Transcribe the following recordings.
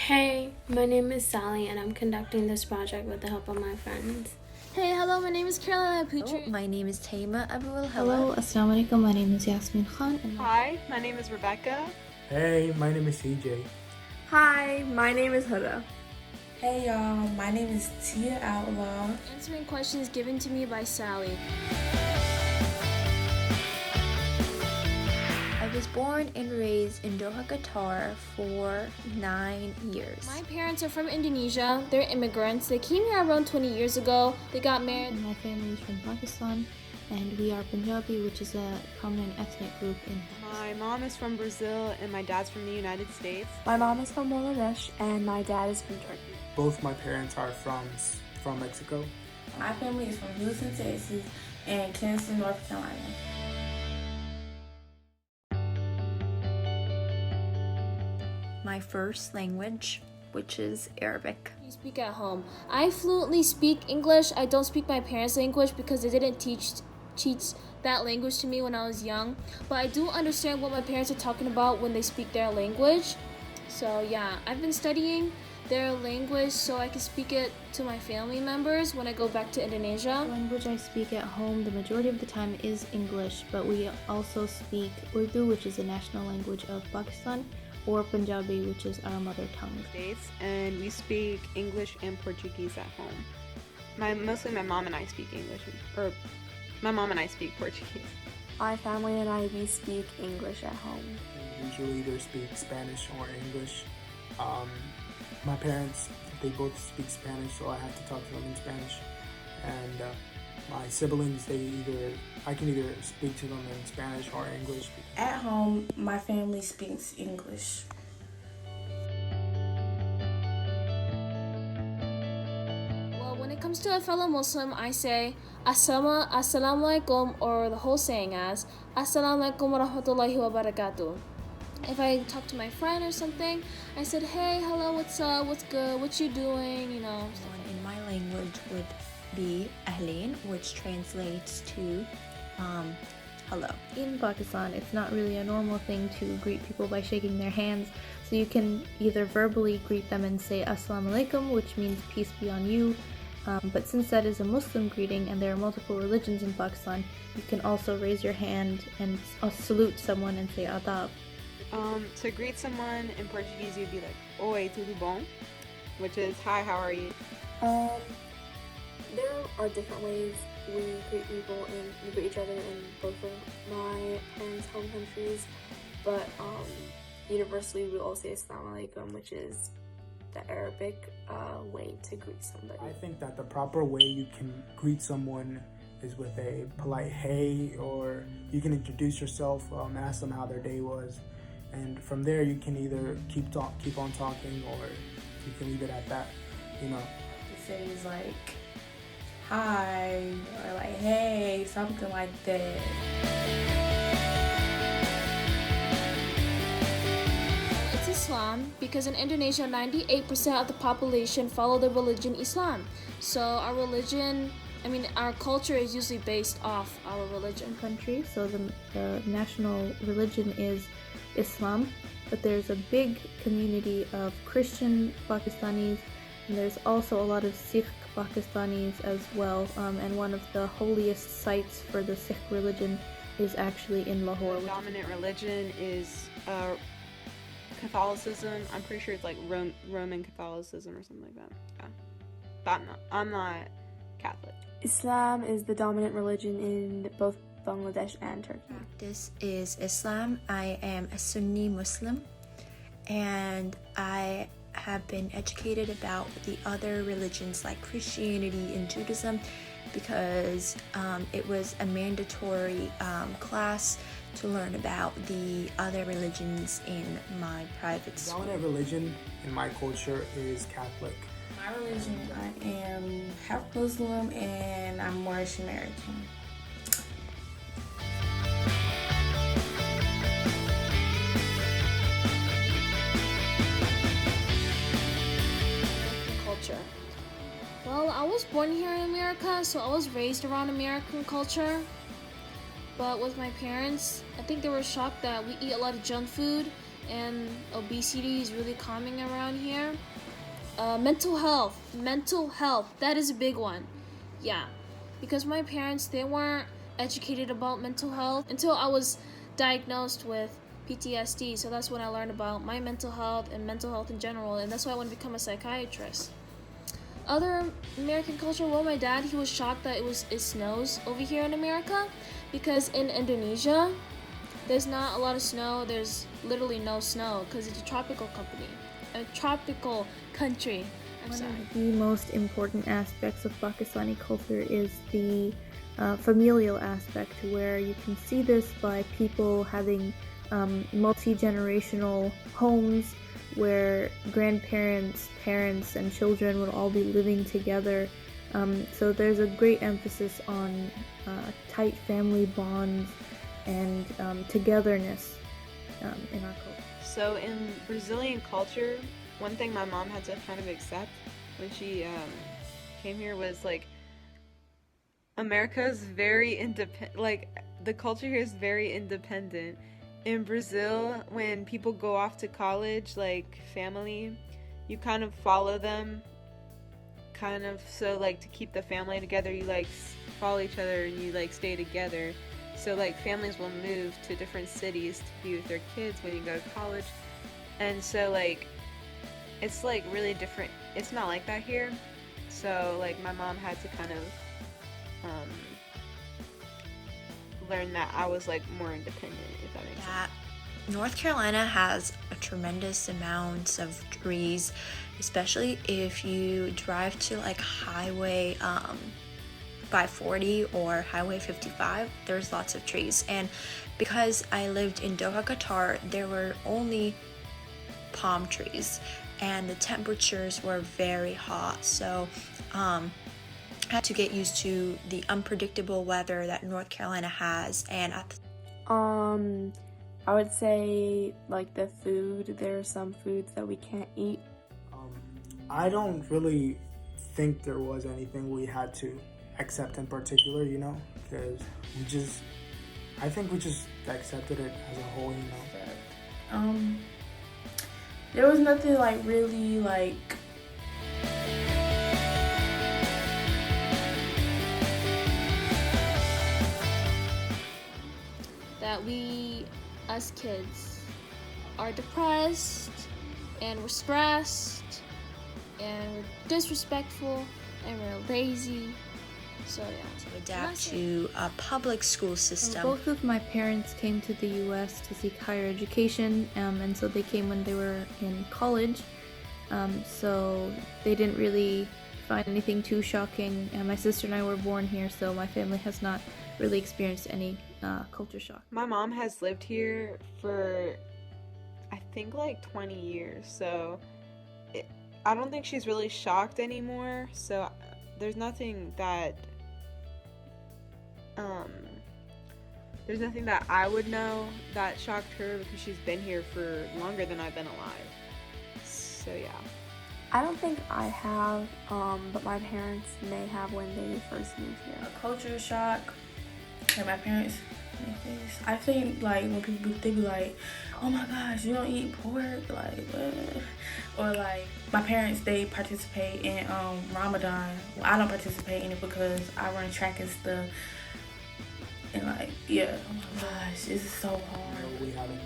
Hey, my name is Sally and I'm conducting this project with the help of my friends. Hey, hello, my name is Carolina Putri. Hello, my name is Taima Abul. Hello, Assalamu alaikum. My name is Yasmin Khan. Hi, my name is Rebecca. Hey, my name is CJ. Hi, my name is Huda. Hey y'all, my name is Tia Outlaw. Answering questions given to me by Sally. I was born and raised in Doha, Qatar for 9 years. My parents are from Indonesia. They're immigrants. They came here around 20 years ago. They got married. My family is from Pakistan, and we are Punjabi, which is a prominent ethnic group in Pakistan. My mom is from Brazil and my dad's from the United States. My mom is from Bangladesh and my dad is from Turkey. Both my parents are from Mexico. My family is from Houston, Texas, and Kinston, North Carolina. My first language, which is Arabic. You speak at home. I fluently speak English. I don't speak my parents' language because they didn't teach that language to me when I was young. But I do understand what my parents are talking about when they speak their language. So yeah, I've been studying their language so I can speak it to my family members when I go back to Indonesia. The language I speak at home the majority of the time is English, but we also speak Urdu, which is the national language of Pakistan, or Punjabi, which is our mother tongue. States, and we speak English and Portuguese at home. Mostly my mom and I speak English, or my mom and I speak Portuguese. My family and I, we speak English at home. We usually either speak Spanish or English. My parents, they both speak Spanish, so I have to talk to them in Spanish. And my siblings, I can either speak to them in Spanish or English. At home, my family speaks English. Well, when it comes to a fellow Muslim, I say Assalamu alaikum, or the whole saying as Assalamu alaikum wa rahmatullahi wa barakatuh. If I talk to my friend or something, I said, hey, hello, what's up, what's good, what you doing, you know. One in my language would be Ahleen, which translates to hello. In Pakistan, it's not really a normal thing to greet people by shaking their hands, so you can either verbally greet them and say Assalamu alaikum, which means peace be on you, but since that is a Muslim greeting and there are multiple religions in Pakistan, you can also raise your hand and salute someone and say adab. To greet someone in Portuguese, you'd be like, Oi, tudo bom? Which is, hi, how are you? There are different ways we greet people and we greet each other in both of my parents' home countries, but universally we all say Assalamu alaikum, which is the Arabic way to greet somebody. I think that the proper way you can greet someone is with a polite hey, or you can introduce yourself, ask them how their day was, and from there you can either keep on talking, or you can leave it at that, you know. It says like hi or like hey, something like that. It's Islam because in Indonesia, 98% of the population follow the religion Islam. So our culture is usually based off our religion. Country, so the national religion is Islam, but there's a big community of Christian Pakistanis, and there's also a lot of Sikh Pakistanis as well, and one of the holiest sites for the Sikh religion is actually in Lahore. The dominant religion is Catholicism. I'm pretty sure it's like Roman Catholicism or something like that. Yeah, but I'm not Catholic. Islam is the dominant religion in both Bangladesh and Turkey. This is Islam. I am a Sunni Muslim, and I have been educated about the other religions like Christianity and Judaism because it was a mandatory class to learn about the other religions in my private school. The dominant religion in my culture is Catholic. My religion, I am half Muslim and I'm Moorish American. Culture. Well, I was born here in America, so I was raised around American culture. But with my parents, I think they were shocked that we eat a lot of junk food and obesity is really common around here. Mental health, that is a big one. Yeah, because my parents, they weren't educated about mental health until I was diagnosed with PTSD. So that's when I learned about my mental health and mental health in general, and that's why I want to become a psychiatrist. Other American culture, well, my dad, he was shocked that it snows over here in America, because in Indonesia there's not a lot of snow. There's literally no snow because it's a tropical country. One of the most important aspects of Pakistani culture is the familial aspect, where you can see this by people having multi-generational homes where grandparents, parents, and children would all be living together. So there's a great emphasis on tight family bonds and togetherness in our culture. So in Brazilian culture, one thing my mom had to kind of accept when she came here was like America's very independent. Like the culture here is very independent. In Brazil, when people go off to college, like family, you kind of follow them, kind of, so like to keep the family together, you like follow each other and you like stay together. So like families will move to different cities to be with their kids when you go to college, and so like it's like really different. It's not like that here. So like my mom had to kind of learn that I was like more independent, if that makes sense. North Carolina has a tremendous amount of trees, especially if you drive to like Highway 540 or Highway 55. There's lots of trees, and because I lived in Doha, Qatar, there were only palm trees and the temperatures were very hot, so I had to get used to the unpredictable weather that North Carolina has. And I would say like the food. There are some foods that we can't eat. I don't really think there was anything we had to accept in particular, you know, because I think we just accepted it as a whole, you know. There was nothing like really like that we, as kids, are depressed and we're stressed and we're disrespectful and we're lazy. So yeah. To adapt to a public school system. Both of my parents came to the U.S. to seek higher education, and so they came when they were in college. So they didn't really find anything too shocking. And my sister and I were born here, so my family has not really experienced any culture shock. My mom has lived here for I think like 20 years, so I don't think she's really shocked anymore. So there's nothing that I would know that shocked her, because she's been here for longer than I've been alive. So yeah. I don't think I have, but my parents may have when they first moved here. a culture shock. Like my parents, I think like when people they be like, "Oh my gosh, you don't eat pork," like what? Or like my parents, they participate in Ramadan. Well, I don't participate in it because I run track and stuff. And like, yeah, oh my gosh, this is so hard. No, we haven't.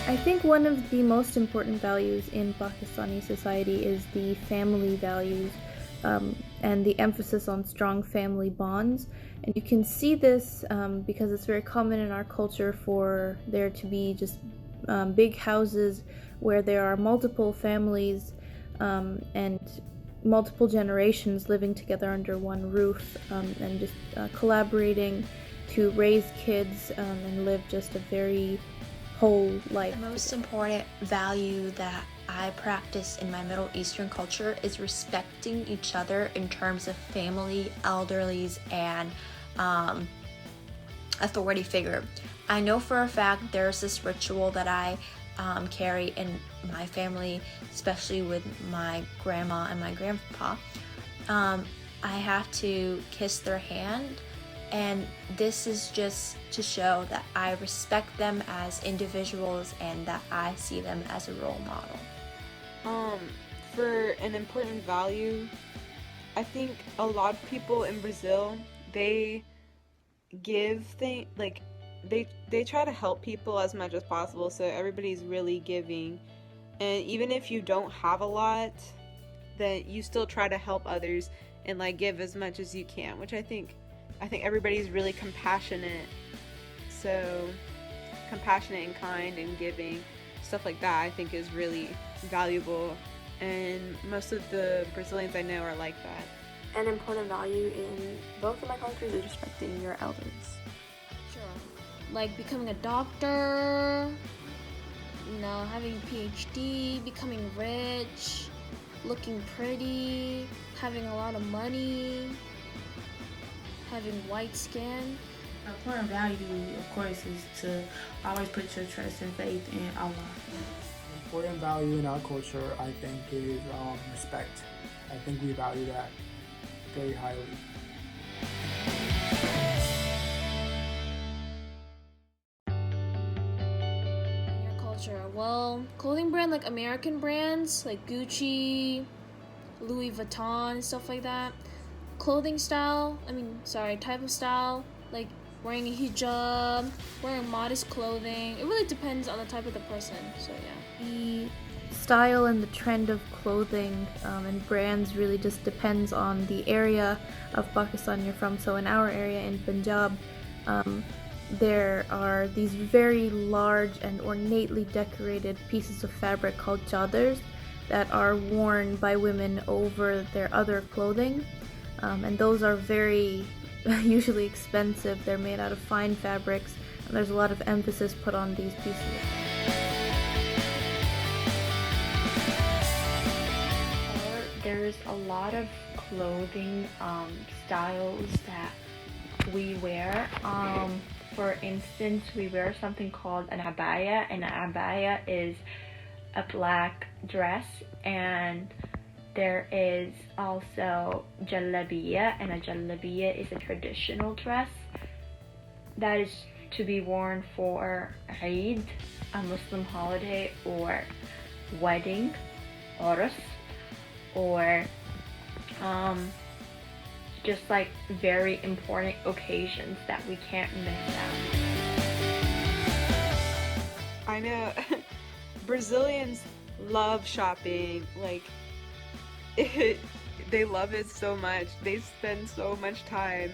I think one of the most important values in Pakistani society is the family values and the emphasis on strong family bonds. And you can see this because it's very common in our culture for there to be just big houses where there are multiple families and multiple generations living together under one roof and just collaborating to raise kids and live just a very whole life. The most important value that I practice in my Middle Eastern culture is respecting each other in terms of family, elderlies, and authority figure. I know for a fact there's this ritual that I carry in my family, especially with my grandma and my grandpa. I have to kiss their hand, and this is just to show that I respect them as individuals and that I see them as a role model. For an important value, I think a lot of people in Brazil, they give things like they try to help people as much as possible, so everybody's really giving. And even if you don't have a lot, then you still try to help others and like give as much as you can, which I think everybody's really compassionate. So compassionate and kind and giving, stuff like that, I think is really valuable. And most of the Brazilians I know are like that. An important value in both of my countries is respecting your elders. Sure. Like becoming a doctor, having a PhD, becoming rich, looking pretty, having a lot of money, having white skin. An important value, of course, is to always put your trust and faith in Allah. Important value in our culture, I think, is respect. I think we value that very highly. In your culture, well, clothing brand like American brands like Gucci, Louis Vuitton, stuff like that. Clothing style, type of style, like wearing a hijab, wearing modest clothing. It really depends on the type of the person, so yeah. The style and the trend of clothing and brands really just depends on the area of Pakistan you're from. So in our area in Punjab, there are these very large and ornately decorated pieces of fabric called chadars that are worn by women over their other clothing, and those are very usually expensive. They're made out of fine fabrics, and there's a lot of emphasis put on these pieces. There's a lot of clothing styles that we wear. For instance, we wear something called an abaya, and an abaya is a black dress, and there is also jallabiya, and a jallabiya is a traditional dress that is to be worn for Eid, a Muslim holiday, or wedding, Urus, or just like very important occasions that we can't miss out. I know Brazilians love shopping, like they love it so much. They spend so much time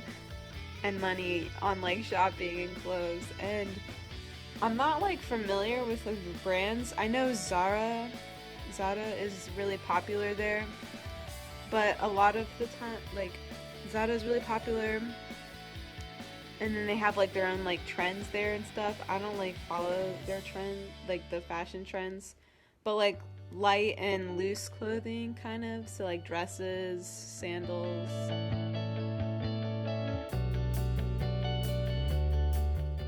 and money on like shopping and clothes, and I'm not like familiar with like the brands. I know Zara is really popular there, but a lot of the time like Zara is really popular, and then they have like their own like trends there and stuff. I don't like follow their trend, like the fashion trends, but like light and loose clothing kind of, so like dresses, sandals.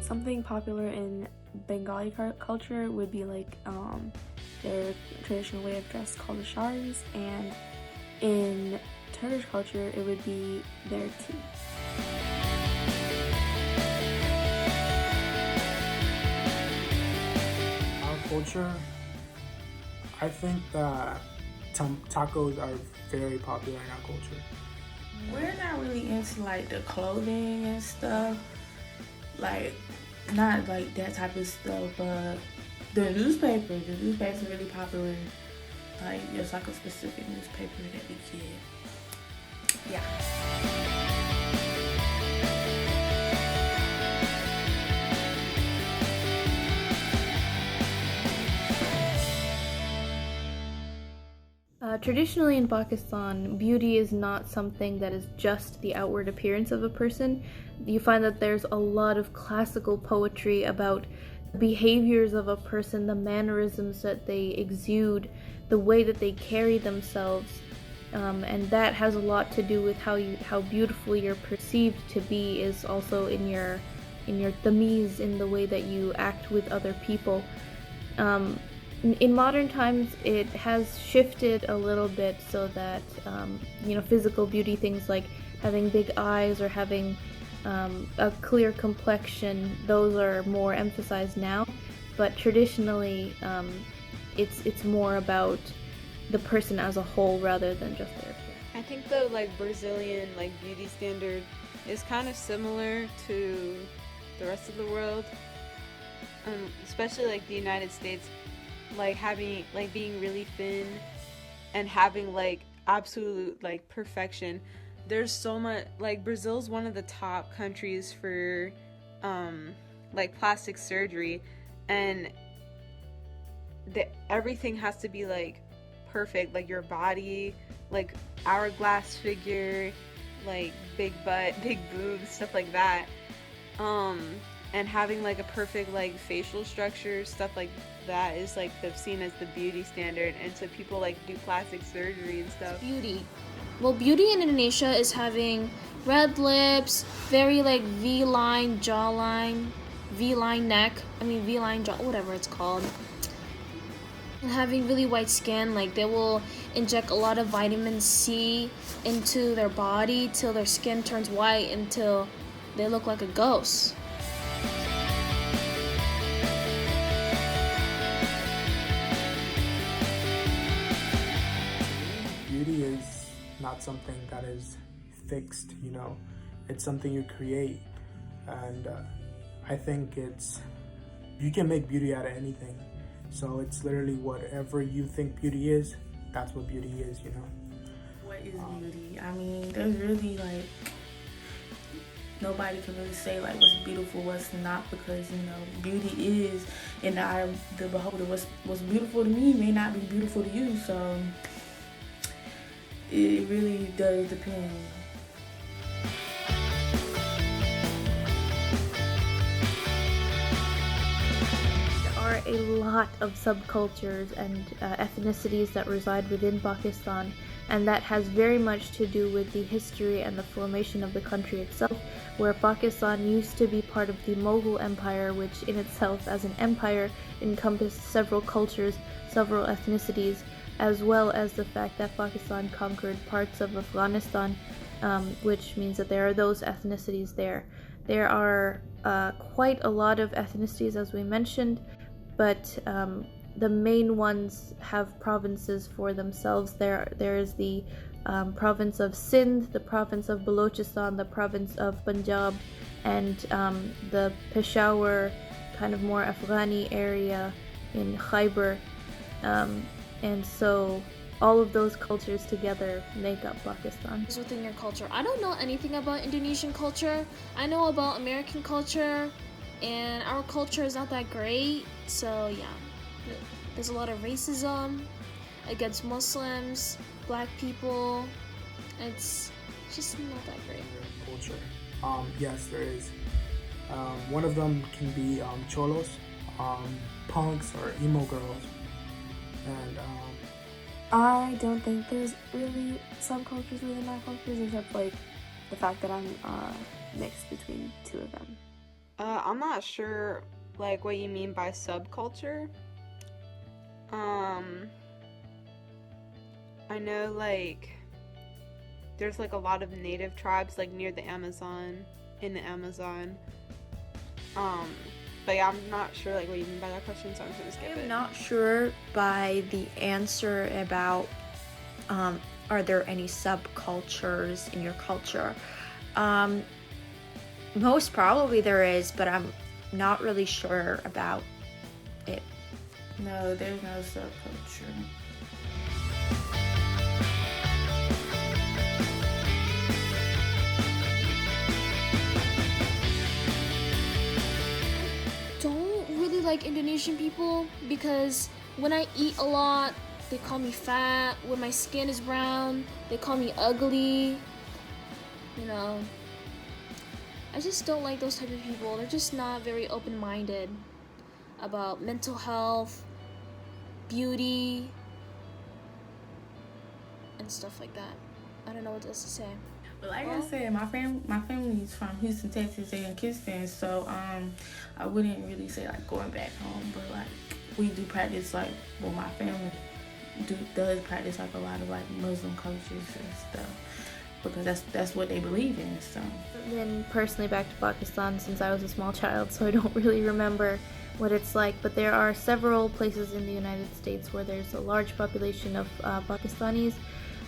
Something popular in Bengali culture would be like their traditional way of dress called the sharis, and in Turkish culture it would be their tea. Our culture, I think that tacos are very popular in our culture. We're not really into like the clothing and stuff, like not like that type of stuff, but the newspaper's really popular. Like there's like a specific newspaper that we get. Yeah. Traditionally in Pakistan, beauty is not something that is just the outward appearance of a person. You find that there's a lot of classical poetry about the behaviors of a person, the mannerisms that they exude, the way that they carry themselves, and that has a lot to do with how beautiful you're perceived to be, is also in your tamiz, in the way that you act with other people. in modern times it has shifted a little bit so that physical beauty, things like having big eyes or having a clear complexion, those are more emphasized now. But traditionally, it's more about the person as a whole rather than just their appearance. I think the like Brazilian like beauty standard is kind of similar to the rest of the world, especially like the United States, like having like being really thin and having like absolute like perfection. There's so much, like Brazil's one of the top countries for like plastic surgery, and everything has to be like perfect, like your body, like hourglass figure, like big butt, big boobs, stuff like that, and having like a perfect like facial structure, stuff like that is like seen as the beauty standard, and so people like do plastic surgery and stuff. Beauty. Well, beauty in Indonesia is having red lips, very like V-line jawline, V-line neck, V-line jaw, whatever it's called. And having really white skin, like they will inject a lot of vitamin C into their body till their skin turns white until they look like a ghost. Beauty is not something that is fixed, it's something you create, and I think you can make beauty out of anything. So it's literally whatever you think beauty is, that's what beauty is, What is beauty? I mean, there's really like nobody can really say like what's beautiful, what's not, because beauty is in the eye of the beholder. What's beautiful to me may not be beautiful to you, so it really does depend. A lot of subcultures and ethnicities that reside within Pakistan, and that has very much to do with the history and the formation of the country itself, where Pakistan used to be part of the Mughal Empire, which in itself as an empire encompassed several cultures, several ethnicities, as well as the fact that Pakistan conquered parts of Afghanistan, which means that there are those ethnicities there. There are quite a lot of ethnicities, as we mentioned, but the main ones have provinces for themselves. There is the province of Sindh, the province of Balochistan, the province of Punjab, and the Peshawar, kind of more Afghani area in Khyber. And so all of those cultures together make up Pakistan. Within your culture, I don't know anything about Indonesian culture. I know about American culture, and our culture is not that great. So yeah, there's a lot of racism against Muslims, black people. It's just not that great. Culture. Yes, there is. One of them can be cholos, punks, or emo girls. And I don't think there's really subcultures within my cultures, except like the fact that I'm mixed between two of them. I'm not sure like what you mean by subculture. I know like there's like a lot of native tribes like near the Amazon, in the Amazon. But yeah, I'm not sure like what you mean by that question, so I'm just gonna skip it. I'm not sure by the answer about are there any subcultures in your culture. Most probably there is, but I'm not really sure about it. No, there's no subculture. Don't really like Indonesian people because when I eat a lot, they call me fat. When my skin is brown, they call me ugly. I just don't like those type of people. They're just not very open-minded about mental health, beauty, and stuff like that. I don't know what else to say. But like I said, my family is from Houston, Texas, and Kingston, so I wouldn't really say like going back home, but like we do practice like, well, my family does practice like a lot of like Muslim cultures and stuff, because that's what they believe in. So Then personally back to Pakistan, since I was a small child, so I don't really remember what it's like, but there are several places in the United States where there's a large population of Pakistanis.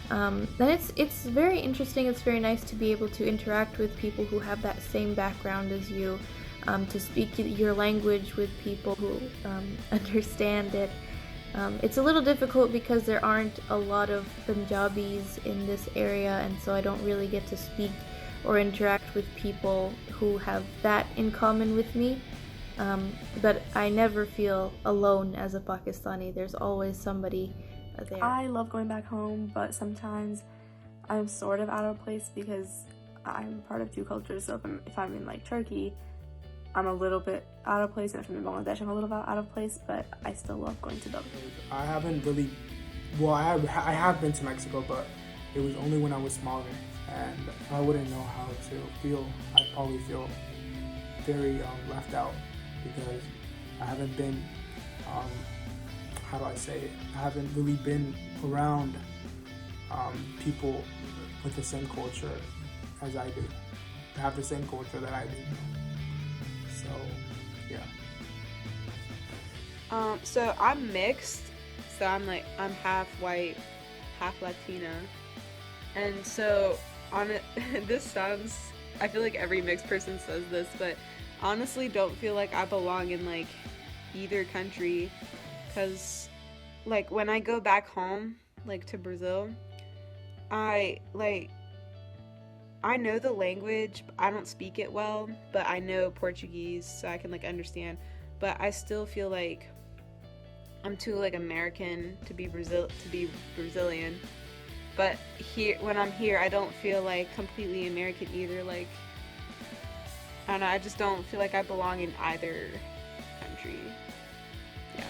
And it's very interesting. It's very nice to be able to interact with people who have that same background as you, to speak your language with people who understand it. It's a little difficult because there aren't a lot of Punjabis in this area, and so I don't really get to speak or interact with people who have that in common with me. But I never feel alone as a Pakistani. There's always somebody there. I love going back home, but sometimes I'm sort of out of place because I'm part of two cultures. So if I'm in like Turkey, I'm a little bit out of place, and if I'm in Bangladesh, I'm a little bit out of place, but I still love going to them. I haven't really, well, I have been to Mexico, but it was only when I was smaller, and I wouldn't know how to feel. I'd probably feel very left out because I haven't been, how do I say it? I haven't really been around people with the same culture as I do. They have the same culture that I do. So, yeah. So I'm mixed. So I'm half white, half Latina. And so on it, this sounds, I feel like every mixed person says this, but honestly don't feel like I belong in like either country, because like when I go back home, like to Brazil, I know the language. I don't speak it well, but I know Portuguese, so I can like understand. But I still feel like I'm too like American to be Brazilian. But when I'm here, I don't feel like completely American either. Like, I don't know, I just don't feel like I belong in either country. Yeah.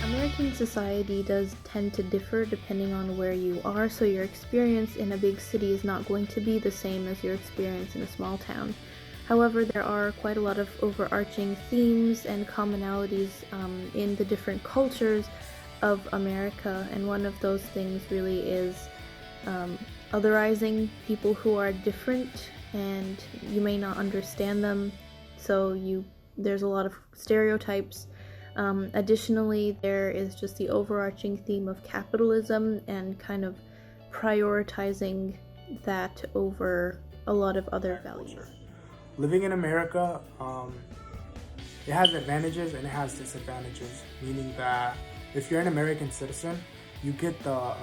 American society does tend to differ depending on where you are, so your experience in a big city is not going to be the same as your experience in a small town. However, there are quite a lot of overarching themes and commonalities in the different cultures of America, and one of those things really is otherizing people who are different and you may not understand them, so there's a lot of stereotypes. Additionally, there is just the overarching theme of capitalism and kind of prioritizing that over a lot of other values. Living in America, it has advantages and it has disadvantages, meaning that if you're an American citizen, you get the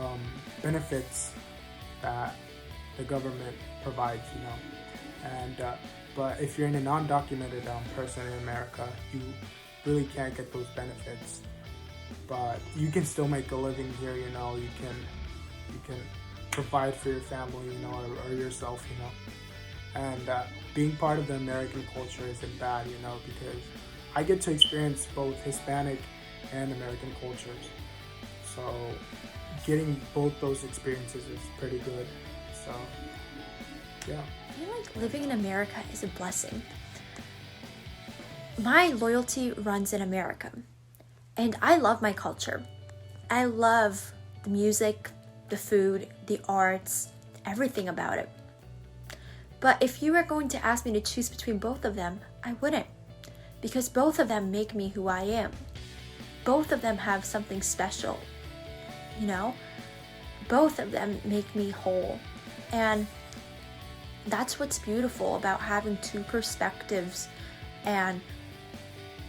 benefits that the government provides, you know. And but if you're in a non-documented person in America, you really can't get those benefits. But you can still make a living here, you know. You can provide for your family, you know, or yourself, you know. And being part of the American culture isn't bad, you know, because I get to experience both Hispanic and American cultures. So getting both those experiences is pretty good. So, yeah. I feel like living in America is a blessing. My loyalty runs in America, and I love my culture. I love the music, the food, the arts, everything about it. But if you were going to ask me to choose between both of them, I wouldn't, because both of them make me who I am. Both of them have something special, you know? Both of them make me whole. And that's what's beautiful about having two perspectives and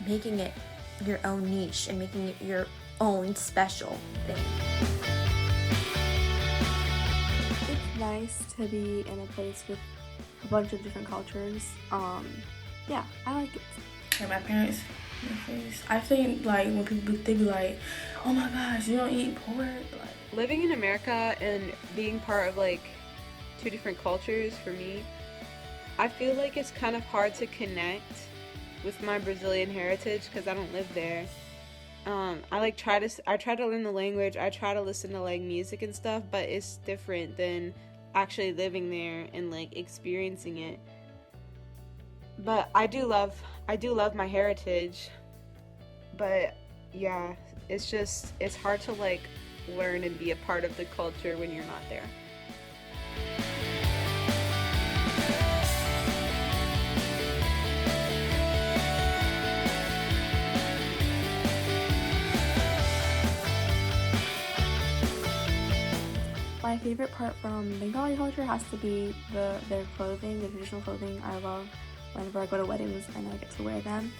making it your own niche and making it your own special thing. It's nice to be in a place with a bunch of different cultures. Yeah, I like it. Like my parents, I think like when people they be like, oh my gosh, you don't eat pork. Like, living in America and being part of like two different cultures, for me, I feel like it's kind of hard to connect with my Brazilian heritage because I don't live there. I try to learn the language. I try to listen to like music and stuff, but it's different than actually living there and like experiencing it. But I do love my heritage. But yeah, it's hard to like learn and be a part of the culture when you're not there. My favorite part from Bengali culture has to be their clothing, the traditional clothing. I love whenever I go to weddings and I get to wear them.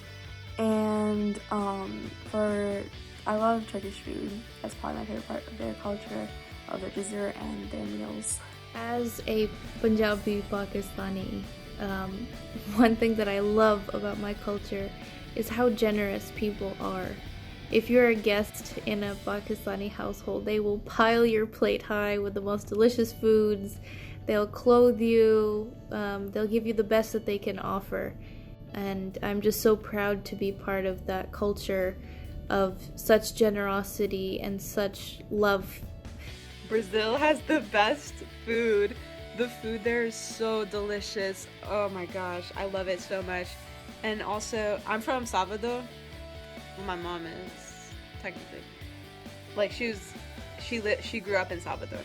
And I love Turkish food. That's probably my favorite part of their culture, of their dessert and their meals. As a Punjabi Pakistani, one thing that I love about my culture is how generous people are. If you're a guest in a Pakistani household, they will pile your plate high with the most delicious foods. They'll clothe you. They'll give you the best that they can offer. And I'm just so proud to be part of that culture of such generosity and such love. Brazil has the best food. The food there is so delicious. Oh my gosh, I love it so much. And also, I'm from Salvador. My mom is technically, like, she grew up in Salvador,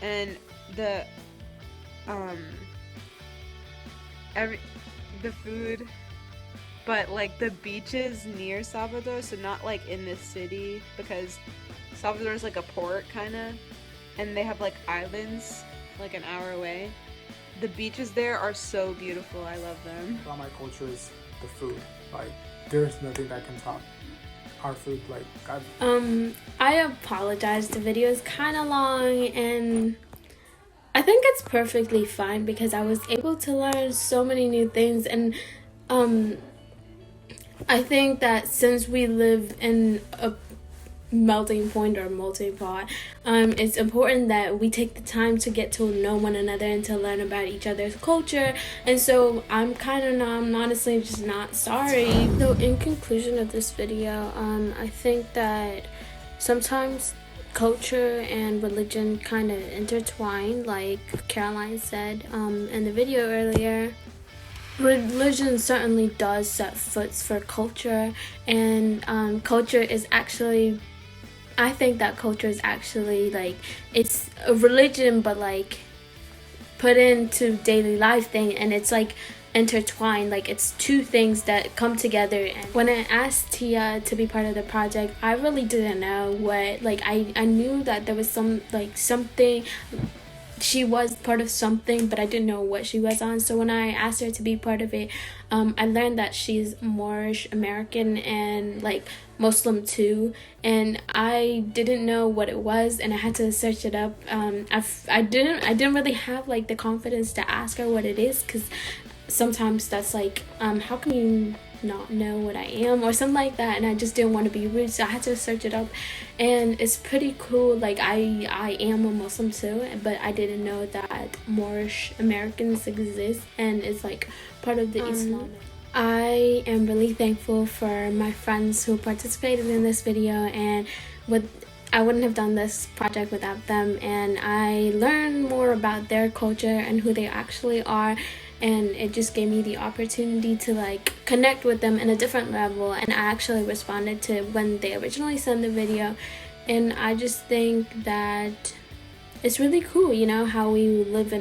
and the food, but like the beaches near Salvador, so not like in the city, because Salvador is like a port kind of, and they have like islands like an hour away. The beaches there are so beautiful. I love them. About my culture is the food. Like, there's nothing that can top our food. Like, I apologize. The video is kind of long, and I think it's perfectly fine because I was able to learn so many new things. And I think that since we live in a melting point or melting pot, it's important that we take the time to get to know one another and to learn about each other's culture. And so I'm honestly just not sorry. So in conclusion of this video, I think that sometimes culture and religion kind of intertwine, like Caroline said in the video earlier. Religion certainly does set foots for culture, and culture is actually, I think that culture is actually like, it's a religion but like put into daily life thing, and it's like intertwined, like it's two things that come together. And when I asked Tia to be part of the project, I really didn't know what, like I knew that there was something, she was part of something, but I didn't know what she was on. So when I asked her to be part of it, I learned that she's Moorish American and like Muslim too, and I didn't know what it was, and I had to search it up. I didn't really have like the confidence to ask her what it is, because sometimes that's like, how can you not know what I am or something like that, and I just didn't want to be rude, so I had to search it up. And it's pretty cool. Like I am a Muslim too, but I didn't know that Moorish Americans exist, and it's like part of the Islamic. I am really thankful for my friends who participated in this video, and I wouldn't have done this project without them, and I learned more about their culture and who they actually are, and it just gave me the opportunity to like connect with them in a different level. And I actually responded to when they originally sent the video, and I just think that it's really cool, you know, how we live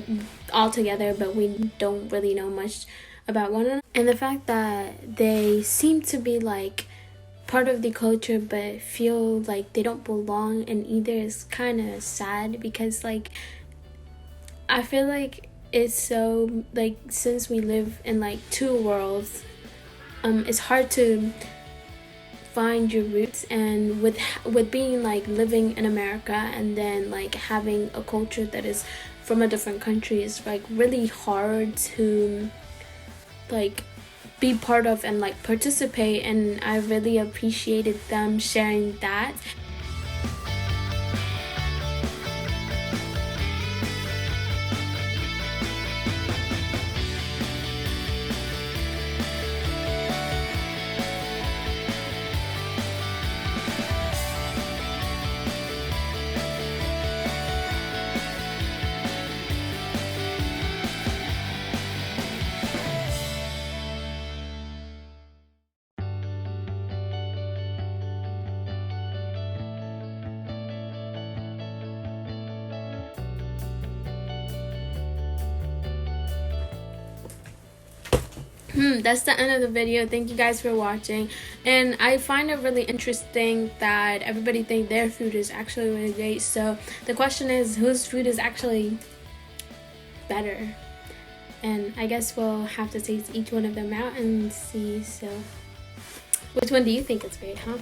all together but we don't really know much about one another, and the fact that they seem to be like part of the culture but feel like they don't belong in either is kind of sad, because like I feel like it's so, like, since we live in like two worlds, it's hard to find your roots. And with being like living in America and then like having a culture that is from a different country, is like really hard to like be part of and like participate, and I really appreciated them sharing that. That's the end of the video. Thank you guys for watching. And I find it really interesting that everybody think their food is actually really great. So the question is, whose food is actually better? And I guess we'll have to taste each one of them out and see. So which one do you think is great, huh?